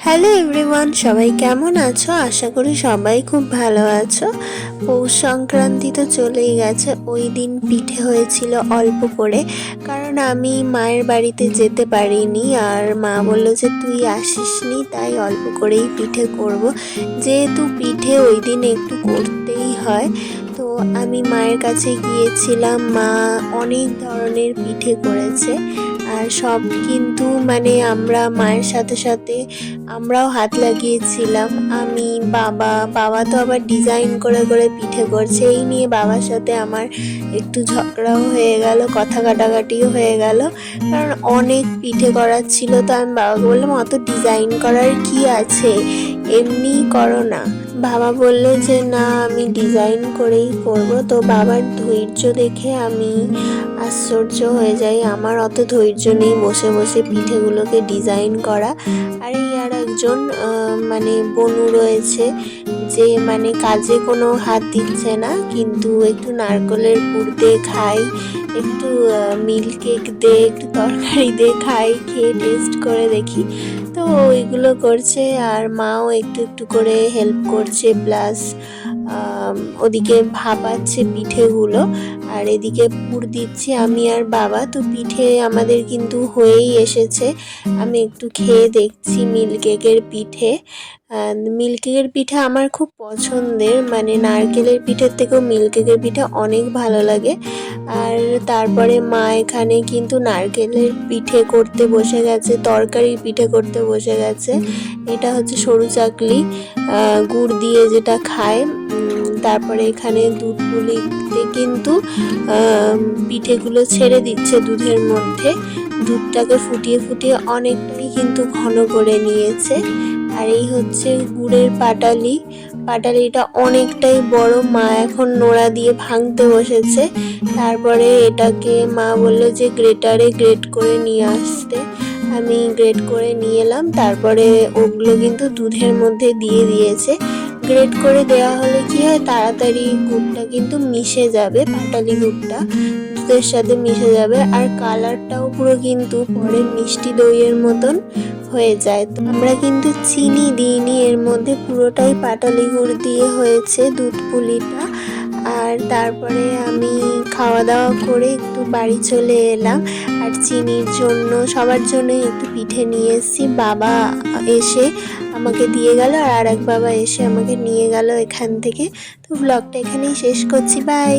Hello everyone, সবাই কেমন আছো? আশা করি সবাই খুব ভালো আছো। পৌষ সংক্রান্তি তো চলেই গেছে। ওই দিন পিঠে হয়েছিল অল্প করে, কারণ আমি মায়ের বাড়িতে যেতে পারিনি। আর মা বললো যে তুই আসিসনি, তাই অল্প করেই পিঠে করব। যেহেতু পিঠে ওই দিন একটু করতেই হয়, তো আমি মায়ের কাছে গিয়েছিলাম। মা অনেক ধরনের পিঠে করেছে, আর সব কিন্তু আমরা মায়ের সাথে সাথে আমরাও হাত লাগিয়েছিলাম। আমি, বাবা তো আবার ডিজাইন করে করে পিঠে করছে। এই নিয়ে বাবার সাথে আমার একটু ঝগড়াও হয়ে গেল, কথা কাটাকাটিও হয়ে গেল, কারণ অনেক পিঠে করার ছিল। তো আমি বাবাকে বললাম, অত ডিজাইন করার কি আছে, এমনি করো না। বাবা বললো যে না, আমি ডিজাইন করেই করব। তো বাবার ধৈর্য দেখে আমি আশ্চর্য হয়ে যাই। আমার অত ধৈর্য নেই বসে বসে পিঠেগুলোকে ডিজাইন করা। আর এই আর একজন বনু রয়েছে, যে কাজে কোনো হাত দিচ্ছে না, কিন্তু একটু নারকেলের পুর দিয়ে খাই, একটু মিল্ক কেক দিয়ে, একটু তরকারি দিয়ে খাই, খেয়ে টেস্ট করে দেখি। তো ওইগুলো করছে, আর মাও একটু একটু করে হেল্প করছে, প্লাস ওদিকে ভাপাচ্ছে পিঠেগুলো, আর এদিকে পুর দিচ্ছি আমি আর বাবা। তো পিঠে আমাদের কিন্তু হয়েই এসেছে। আমি একটু খেয়ে দেখছি মিল্ক কেকের পিঠে। মিল্ক কেকের পিঠে আমার খুব পছন্দের, নারকেলের পিঠের থেকেও মিল্ক কেকের পিঠে অনেক ভালো লাগে। আর তারপরে মা এখানে কিন্তু নারকেলের পিঠে করতে বসে গেছে, তরকারির পিঠে করতে বসে গেছে। এটা হচ্ছে সরু চাকলি, গুড় দিয়ে যেটা খায়। তারপরে এখানে দুধ পুলিতে কিন্তু পিঠেগুলো ছেড়ে দিচ্ছে দুধের মধ্যে। দুধটাকে ফুটিয়ে ফুটিয়ে অনেকটাই কিন্তু ঘন করে নিয়েছে। আর এই হচ্ছে গুড়ের পাটালি। পাটালিটা অনেকটাই বড়, মা এখন নোড়া দিয়ে ভাঙতে বসেছে। তারপরে এটাকে মা বললো যে গ্রেটারে গ্রেট করে নিয়ে আসতে। আমি গ্রেট করে নিয়ে এলাম। তারপরে ওগুলো কিন্তু দুধের মধ্যে দিয়ে দিয়েছে। গ্রেট করে দেওয়া হলে কি হয়, তাড়াতাড়ি গুড়টা কিন্তু মিশে যাবে, পাটালি গুড়টা দুধের সাথে মিশে যাবে, আর কালারটাও পুরো কিন্তু পরে মিষ্টি দইয়ের মতন হয়ে যায়। তো আমরা কিন্তু চিনি দিইনি এর মধ্যে, পুরোটাই পাটালি গুড় দিয়ে হয়েছে দুধ পুলিটা। আর তারপরে আমি খাওয়া দাওয়া করে একটু বাড়ি চলে এলাম। আর চিনির জন্য, সবার জন্য একটু পিঠে নিয়ে এসেছি। বাবা এসে আমাকে দিয়ে গেল, আর এক বাবা এসে আমাকে নিয়ে গেল এখান থেকে। তো ব্লগটা এখানেই শেষ করছি, বাই।